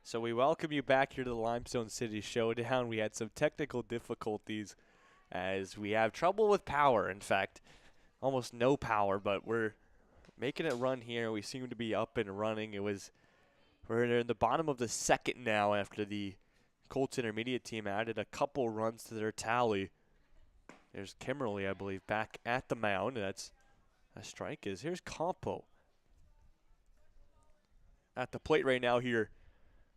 So we welcome you back here to the Limestone City Showdown. We had some technical difficulties as we have trouble with power. In fact, almost no power, but we're making it run here. We seem to be up and running. We're in the bottom of the second now after the Colts intermediate team added a couple runs to their tally. There's Kimberly, I believe, back at the mound. That's a strike. Here's Campo at the plate right now here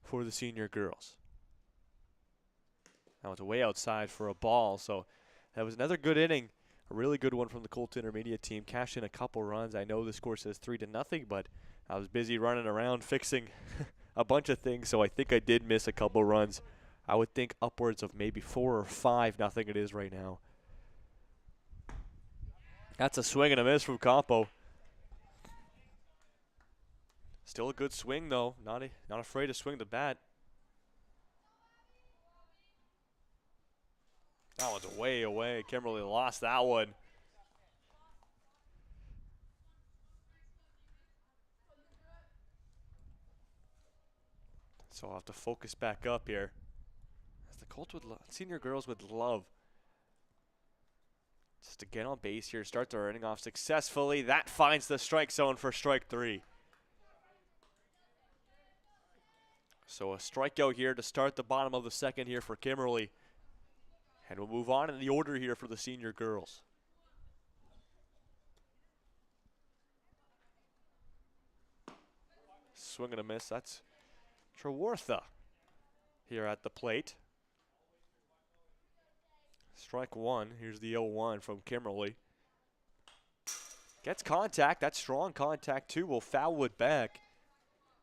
for the senior girls. That was way outside for a ball, so that was another good inning. A really good one from the Colts intermediate team. Cashed in a couple runs. I know the score says 3-0, but I was busy running around fixing a bunch of things, so I think I did miss a couple runs. I would think upwards of maybe 4 or 5-0 it is right now. That's a swing and a miss from Campo. Still a good swing, though. Not afraid to swing the bat. That one's way away. Kimberly lost that one. So I'll have to focus back up here. As the Colts senior girls would love just to get on base here, start their inning off successfully. That finds the strike zone for strike 3. So a strikeout here to start the bottom of the second here for Kimberly. And we'll move on in the order here for the senior girls. Swing and a miss. That's Trewartha here at the plate. Strike 1. Here's the 0-1 from Kimberly. Gets contact. That's strong contact too. Will foul it back.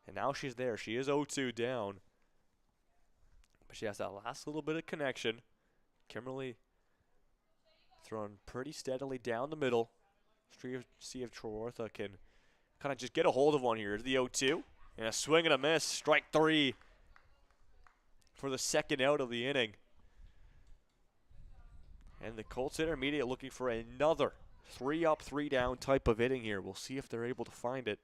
And now she's there. She is 0-2 down. But she has that last little bit of connection. Kimberly throwing pretty steadily down the middle. See if Trewartha can kind of just get a hold of one here. Here's the 0-2. And a swing and a miss. Strike 3 for the second out of the inning. And the Colts intermediate looking for another 3 up, 3 down type of inning here. We'll see if they're able to find it,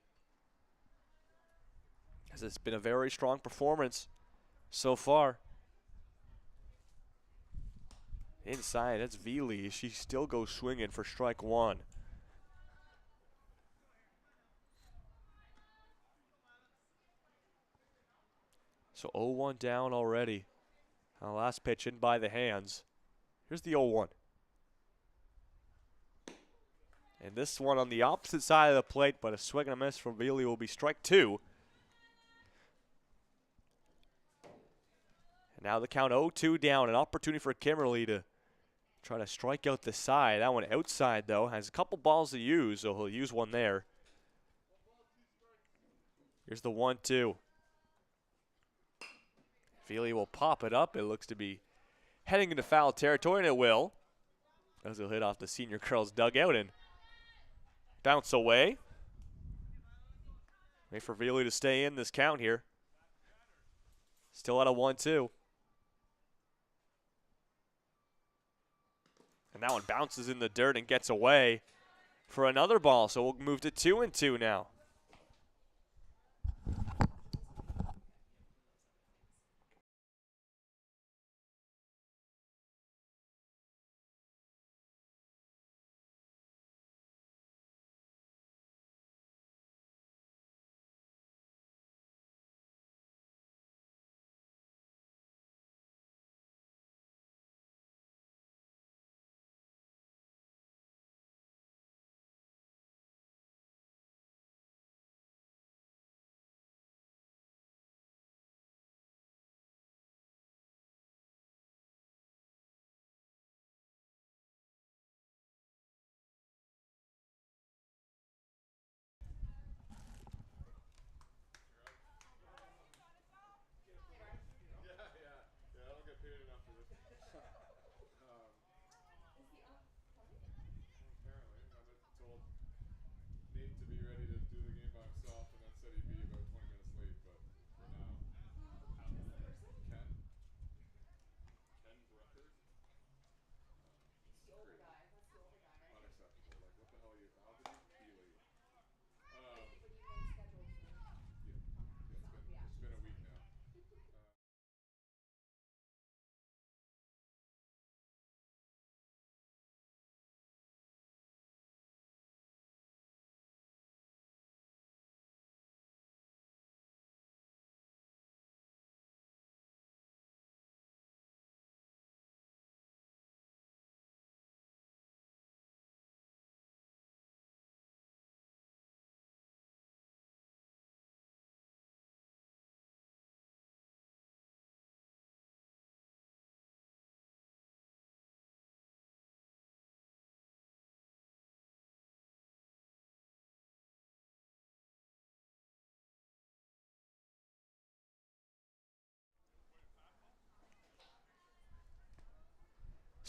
as it's been a very strong performance so far. Inside, that's Veely. She still goes swinging for strike 1. So 0-1 down already. Last pitch in by the hands. Here's the 0-1. And this one on the opposite side of the plate, but a swing and a miss from Veely will be strike 2. And now the count 0-2 down. An opportunity for Kimberly to try to strike out the side. That one outside, though. Has a couple balls to use, so he'll use one there. Here's the 1-2. Veely will pop it up. It looks to be heading into foul territory, and it will, as he'll hit off the senior girls' dugout and bounce away. Wait for Veely to stay in this count here. Still at a 1-2. And that one bounces in the dirt and gets away for another ball. So we'll move to 2-2 now.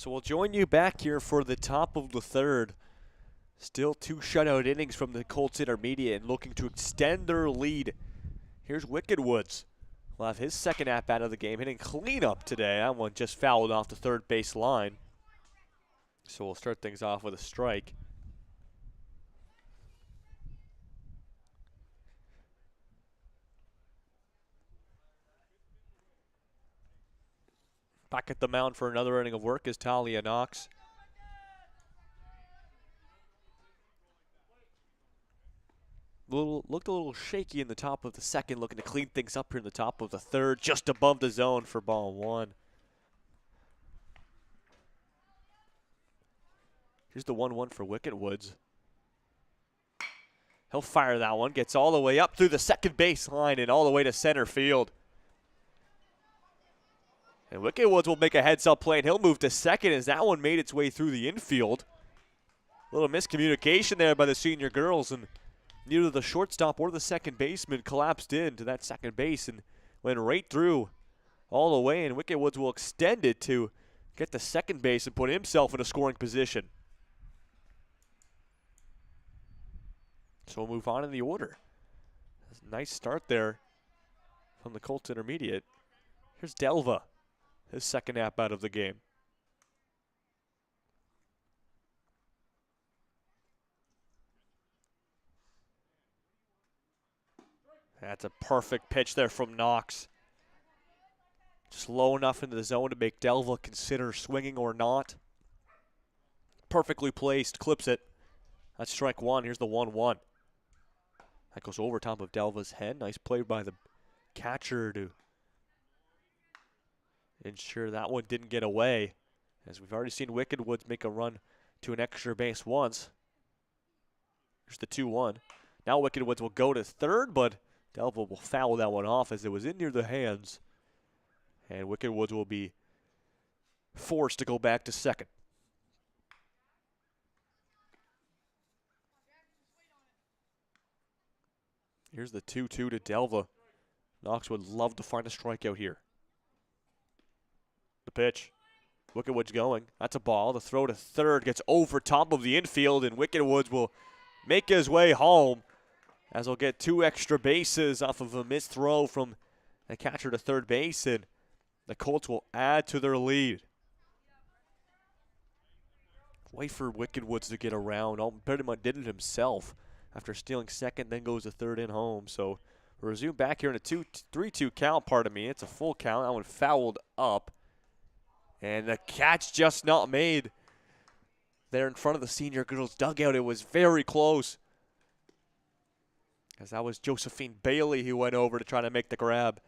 So we'll join you back here for the top of the third. Still 2 shutout innings from the Colts intermediate and looking to extend their lead. Here's Wicked Woods. Will have his second at-bat of the game, hitting cleanup today. That one just fouled off the third base line. So we'll start things off with a strike. Back at the mound for another inning of work is Talia Knox. Looked a little shaky in the top of the second, looking to clean things up here in the top of the third, just above the zone for ball 1. Here's the 1-1 for Wicked Woods. He'll fire that one, gets all the way up through the second base line and all the way to center field. And Wicked Woods will make a heads-up play, and he'll move to second as that one made its way through the infield. A little miscommunication there by the senior girls, and neither the shortstop or the second baseman collapsed into that second base and went right through all the way, and Wicked Woods will extend it to get the second base and put himself in a scoring position. So we'll move on in the order. Nice start there from the Colts intermediate. Here's Delva, his second at-bat of the game. That's a perfect pitch there from Knox. Just low enough into the zone to make Delva consider swinging or not. Perfectly placed, clips it. That's strike 1. Here's the 1-1. That goes over top of Delva's head. Nice play by the catcher to ensure that one didn't get away. As we've already seen Wicked Woods make a run to an extra base once. Here's the 2-1. Now Wicked Woods will go to third, but Delva will foul that one off as it was in near the hands. And Wicked Woods will be forced to go back to second. Here's the 2-2 to Delva. Knox would love to find a strikeout here. The pitch. Wicked Woods going. That's a ball. The throw to third gets over top of the infield, and Wicked Woods will make his way home as he'll get 2 extra bases off of a missed throw from the catcher to third base, and the Colts will add to their lead. Wait for Wicked Woods to get around. Pretty much did it himself after stealing second, then goes to third and home. So we'll resume back here in a 3-2 count, pardon me. It's a full count. That one fouled up. And the catch just not made there in front of the senior girls' dugout. It was very close, as that was Josephine Bailey who went over to try to make the grab.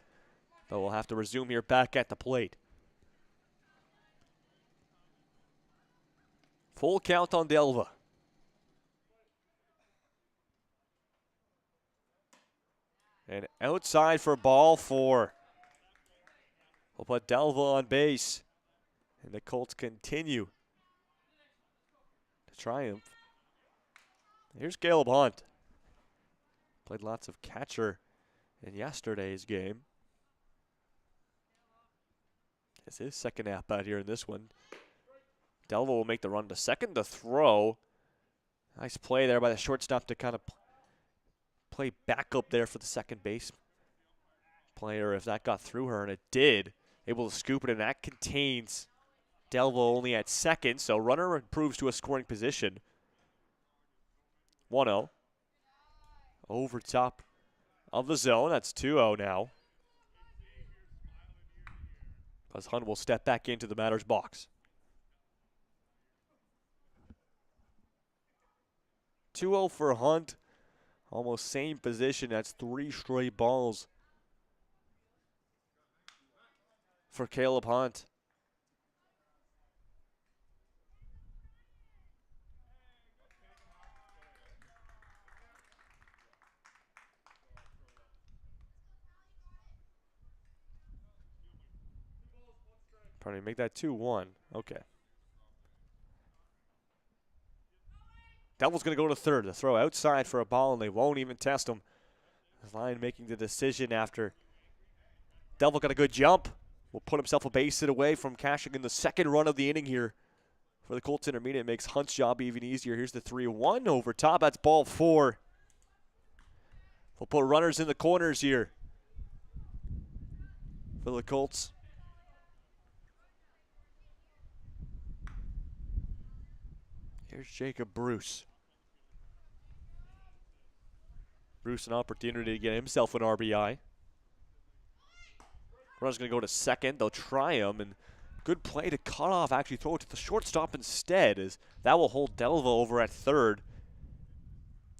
But we'll have to resume here back at the plate. Full count on Delva. And outside for ball 4. We'll put Delva on base. And the Colts continue to triumph. Here's Caleb Hunt. Played lots of catcher in yesterday's game. It's his second at-bat here in this one. Delva will make the run to second. The throw. Nice play there by the shortstop to kind of play back up there for the second base player if that got through her, and it did. Able to scoop it, and that contains Delva only at second, so runner improves to a scoring position. 1-0. Over top of the zone. That's 2-0 now, as Hunt will step back into the batter's box. 2-0 for Hunt. Almost same position. That's 3 straight balls for Caleb Hunt. Pardon me, make that 2-1. Okay. Devil's going to go to third. The throw outside for a ball, and they won't even test him. The line making the decision after Devil got a good jump. Will put himself a base hit away from cashing in the second run of the inning here for the Colts intermediate. Makes Hunt's job even easier. Here's the 3-1 over top. That's ball 4. We'll put runners in the corners here for the Colts. Here's Jacob Bruce. Bruce, an opportunity to get himself an RBI. Runner's going to go to second. They'll try him, and good play to cut off. Actually throw it to the shortstop instead, as that will hold Delva over at third.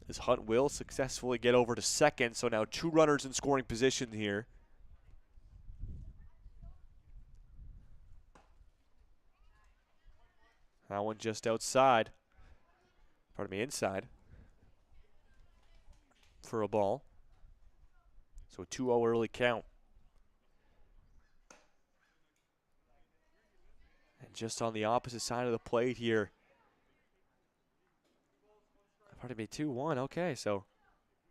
As Hunt will successfully get over to second, so now 2 runners in scoring position here. That one just outside. Pardon me, inside. For a ball. So a 2-0 early count. And just on the opposite side of the plate here. Pardon me, 2-1. Okay, so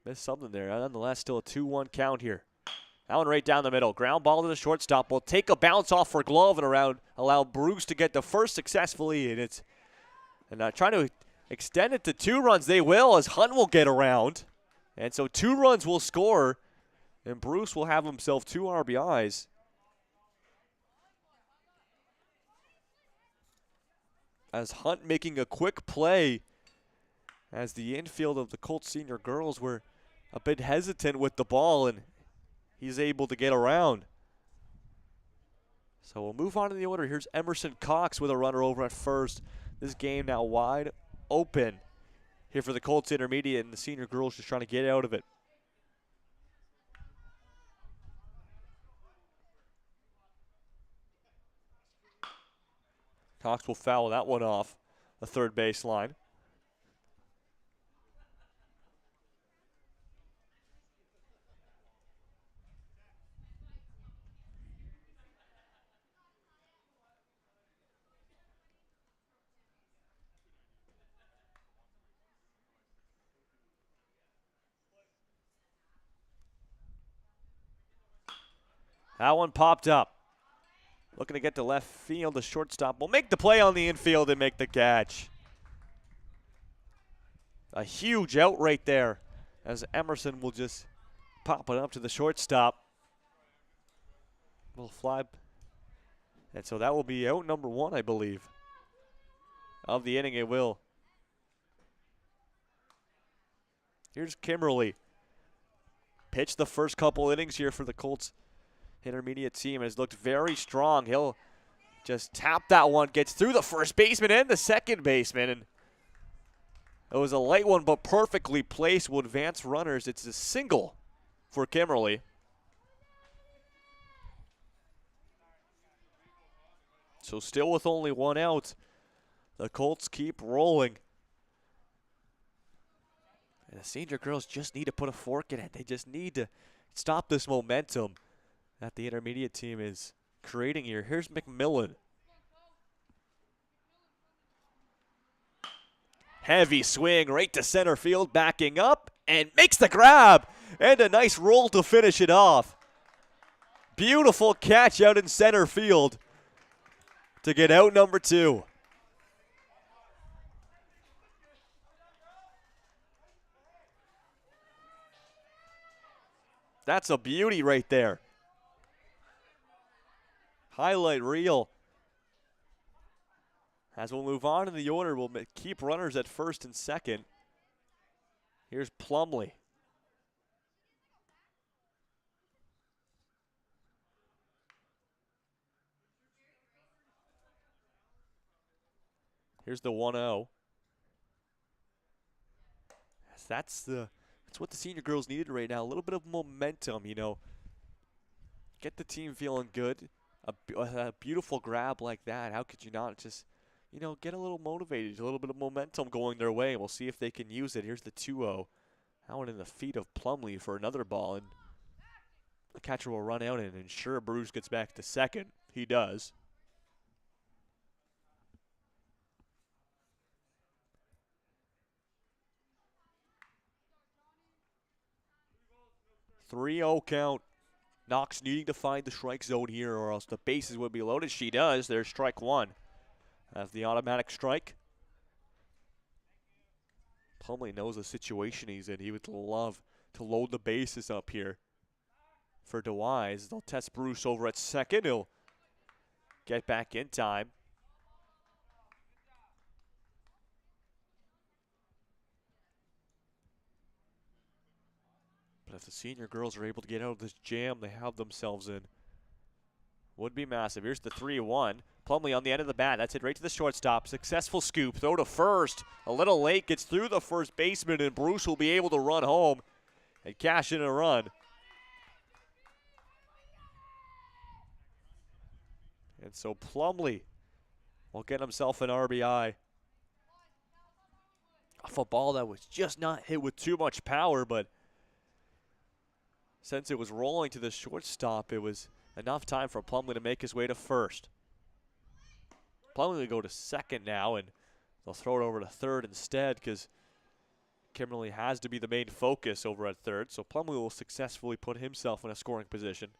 missed something there. Nonetheless, still a 2-1 count here. That one right down the middle. Ground ball to the shortstop. Will take a bounce off for glove and allow Bruce to get the first successfully. And trying to extend it to 2 runs. They will, as Hunt will get around. And so 2 runs will score, and Bruce will have himself 2 RBIs. As Hunt making a quick play, as the infield of the Colts senior girls were a bit hesitant with the ball, and he's able to get around. So we'll move on to the order. Here's Emerson Cox with a runner over at first. This game now wide open here for the Colts intermediate, and the senior girls just trying to get out of it. Cox will foul that one off the third baseline. That one popped up. Looking to get to left field. The shortstop will make the play on the infield and make the catch. A huge out right there, as Emerson will just pop it up to the shortstop. Will fly. And so that will be out number 1, I believe, of the inning. It will. Here's Kimberly. Pitched the first couple innings here for the Colts intermediate team. Has looked very strong. He'll just tap that one, gets through the first baseman and the second baseman, and it was a light one but perfectly placed. Will advance runners. It's a single for Kimberly. So still with only 1 out, the Colts keep rolling. And the senior girls just need to put a fork in it. They just need to stop this momentum that the intermediate team is creating here. Here's McMillan. Heavy swing right to center field, backing up, and makes the grab. And a nice roll to finish it off. Beautiful catch out in center field to get out number 2. That's a beauty right there. Highlight reel. As we'll move on in the order, we'll keep runners at first and second. Here's Plumley. Here's the 1-0. That's what the senior girls needed right now. A little bit of momentum, you know. Get the team feeling good. A beautiful grab like that. How could you not just, you know, get a little motivated, a little bit of momentum going their way. We'll see if they can use it. Here's the 2-0. That one in the feet of Plumley for another ball. And the catcher will run out and ensure Bruce gets back to second. He does. Three-0 count. Knox needing to find the strike zone here, or else the bases would be loaded. She does. There's strike 1. As the automatic strike. Plumlee knows the situation he's in. He would love to load the bases up here for DeWise. They'll test Bruce over at second. He'll get back in time. But if the senior girls are able to get out of this jam they have themselves in, would be massive. Here's the 3-1. Plumlee on the end of the bat. That's it right to the shortstop. Successful scoop. Throw to first. A little late. Gets through the first baseman, and Bruce will be able to run home and cash in a run. And so Plumlee will get himself an RBI. Off a ball that was just not hit with too much power, but since it was rolling to the shortstop, it was enough time for Plumlee to make his way to first. Plumlee will go to second now, and they'll throw it over to third instead because Kimberly has to be the main focus over at third. So Plumlee will successfully put himself in a scoring position.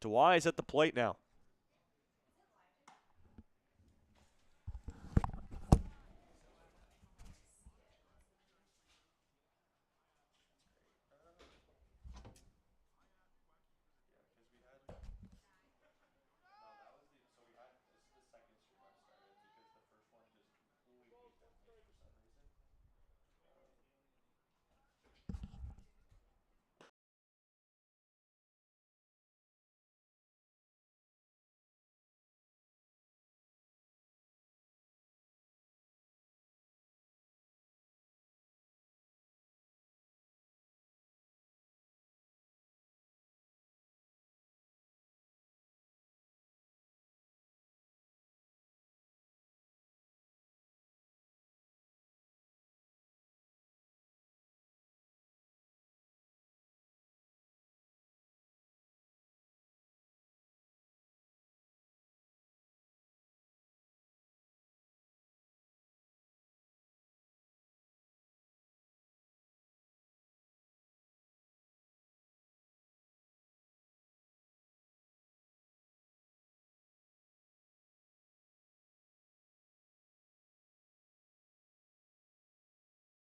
DeWise at the plate now.